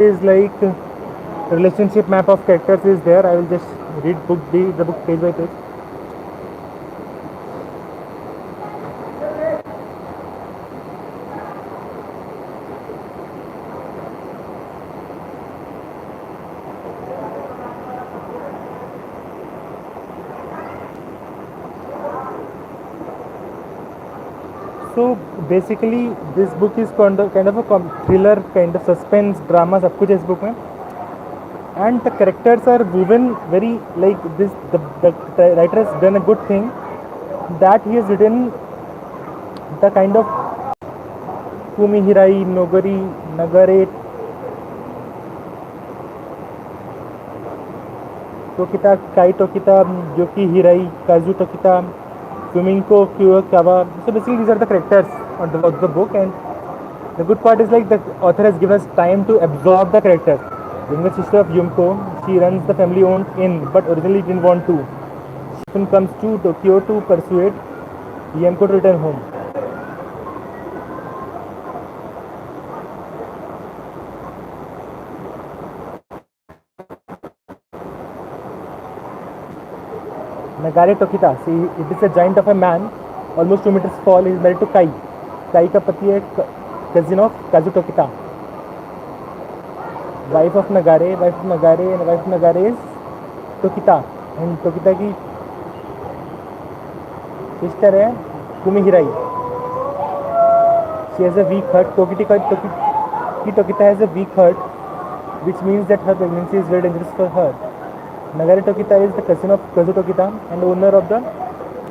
is like relationship map of characters is there. I will just read the book page by page. So basically this book is kind of a thriller, kind of suspense drama, सब कुछ है इस book में. And the characters are woven very like this. The writer has done a good thing that he has written the kind of Kumi Hirai, Nogari, Nagare, Tokita, Kai Tokita, Yoki Hirai, Kazu Tokita, Fuminko, Kyo Kawa. So basically these are the characters of the book, and the good part is like the author has given us time to absorb the characters. The younger sister of Yumko, she runs the family-owned inn, but originally didn't want to. She soon comes to Tokyo to persuade Yumko to return home. Nagare Tokita, see, it is a giant of a man, almost 2 meters tall. He is married to Kai. Kai का पति है cousin of Kazu Tokita. Wife of Nagare, and wife of Nagare is Tokita. And Tokita की sister है Kumi Hirai. She has a weak heart. Tokita has a weak heart, which means that her pregnancy is very dangerous for her. Nagare Tokita is the cousin of Kazu Tokita and owner of the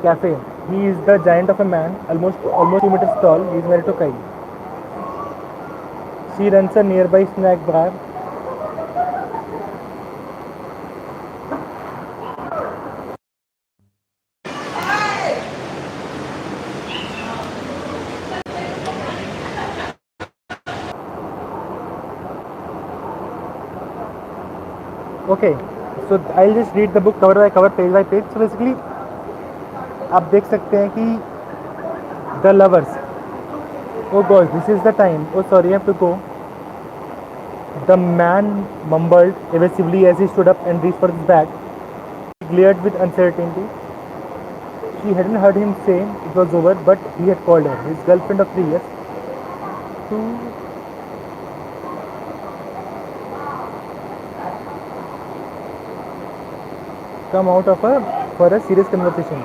cafe. He is the giant of a man, almost 2 meters tall. He is married to Kai. She runs a nearby snack bar. Okay, so I'll just read the book cover by cover, page by page. So basically आप देख सकते हैं कि the lovers. Oh gosh, this is the time. Oh sorry, I have to go. The man mumbled evasively as he stood up and reached for his bag. He glared with uncertainty. She hadn't heard him say it was over, but he had called her, his girlfriend of 3 years, to come out of for a serious conversation.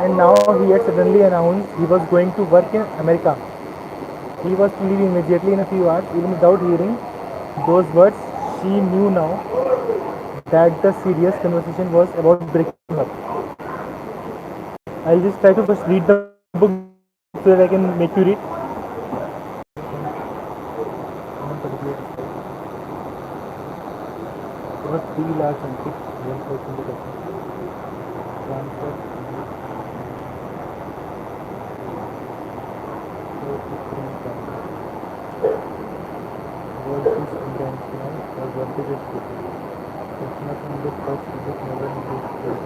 And now he had suddenly announced he was going to work in America. He was to leave immediately in a few hours. Even without hearing those words, she knew now that the serious conversation was about breaking up. I'll just try to first read the book so that I can make you read. Three large antique transfer. World is intentional or vertical speaking. It's not in the first book, never in this place.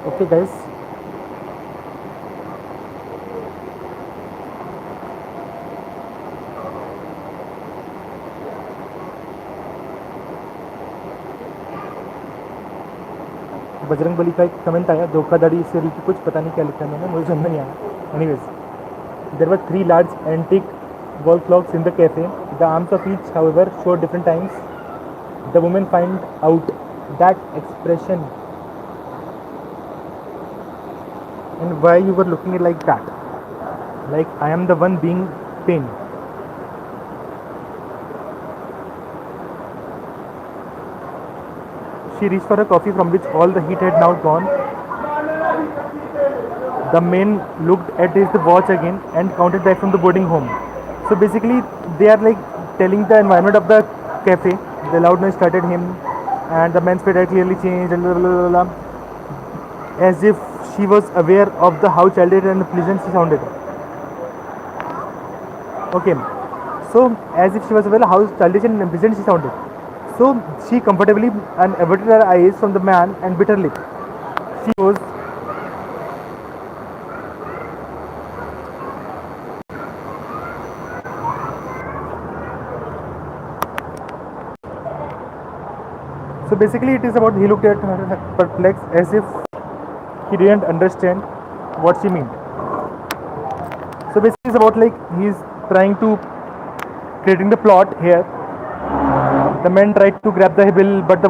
Okay guys, Bajrang Bali का एक comment आया, धोखाधड़ी से related कुछ पता नहीं क्या लिखा मैंने, मुझे समझ नहीं आया. Anyways, there were 3 large antique wall clocks in the cafe. The arms of each, however, showed different times. The woman find out that expression and why you were looking at like that. Like I am the one being pained. She reached for a coffee from which all the heat had now gone. The man looked at his watch again and counted back from the boarding home. So basically, they are like telling the environment of the cafe. The loud noise started him, and the man's face had clearly changed, and blah, blah, blah, blah, as if she was aware of the how childish and pleasant she sounded. Okay, so as if she was aware of how childish and pleasant she sounded. So she comfortably and averted her eyes from the man and bit her lip. She was so basically it is about he looked at her perplexed as if he didn't understand what she meant. So basically it's about like he's trying to creating the plot here. The man tried to grab the bill, but the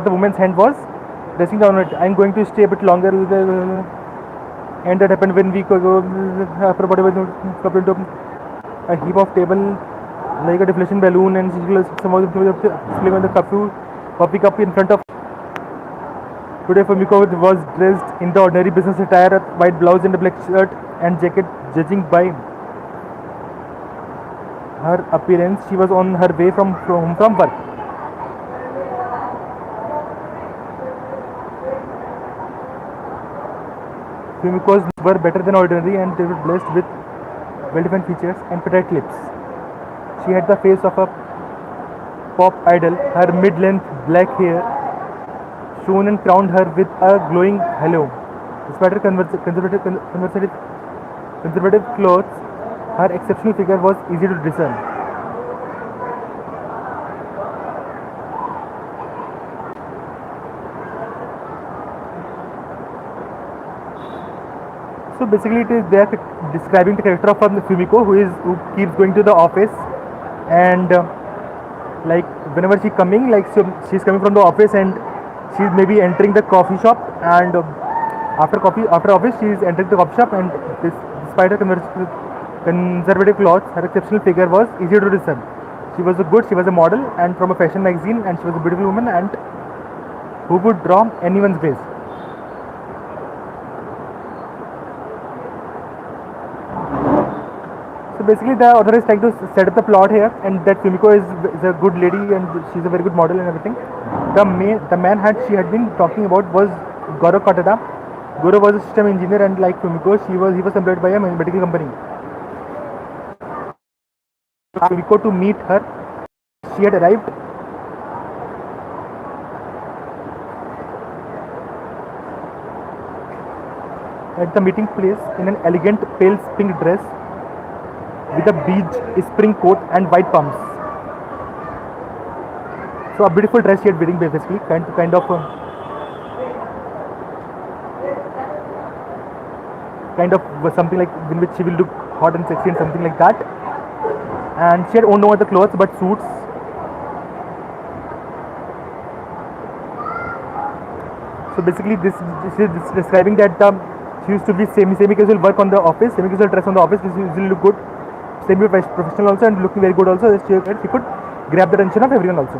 woman's hand was resting down on it. I'm going to stay a bit longer. And that happened when we go after whatever a heap of table like a deflation balloon, and somehow spilling on the coffee cup in front of. Today Fumiko was dressed in the ordinary business attire, a white blouse and a black shirt and jacket. Judging by her appearance, she was on her way from work. Fumiko's were better than ordinary, and they were blessed with well-defined features and petite lips. She had the face of a pop idol. Her mid-length black hair shone and crowned her with a glowing halo. Despite her conservative clothes, her exceptional figure was easy to discern. So basically, they are describing the character of Fumiko, who keeps going to the office, and like whenever she's coming from the office, and she's maybe entering the coffee shop, and after office she's entering the coffee shop, and despite her conservative clothes, her exceptional figure was easy to discern. She was a model and from a fashion magazine, and she was a beautiful woman and who would draw anyone's face. So basically the author is trying to set up the plot here, and that Fumiko is a good lady and she's a very good model and everything. The man she had been talking about was Goro Katada. Goro was a system engineer, and like Fumiko, he was employed by a medical company. Fumiko to meet her, she had arrived at the meeting place in an elegant pale pink dress with a beige spring coat and white pumps. So a beautiful dress she had wearing, basically kind of something like in which she will look hot and sexy and something like that. And she had owned no other clothes but suits. So basically this is describing that she used to be semi-casual work on the office, semi-casual dress on the office, which usually look good, semi-professional also, and looking very good also. She could grab the attention of everyone also.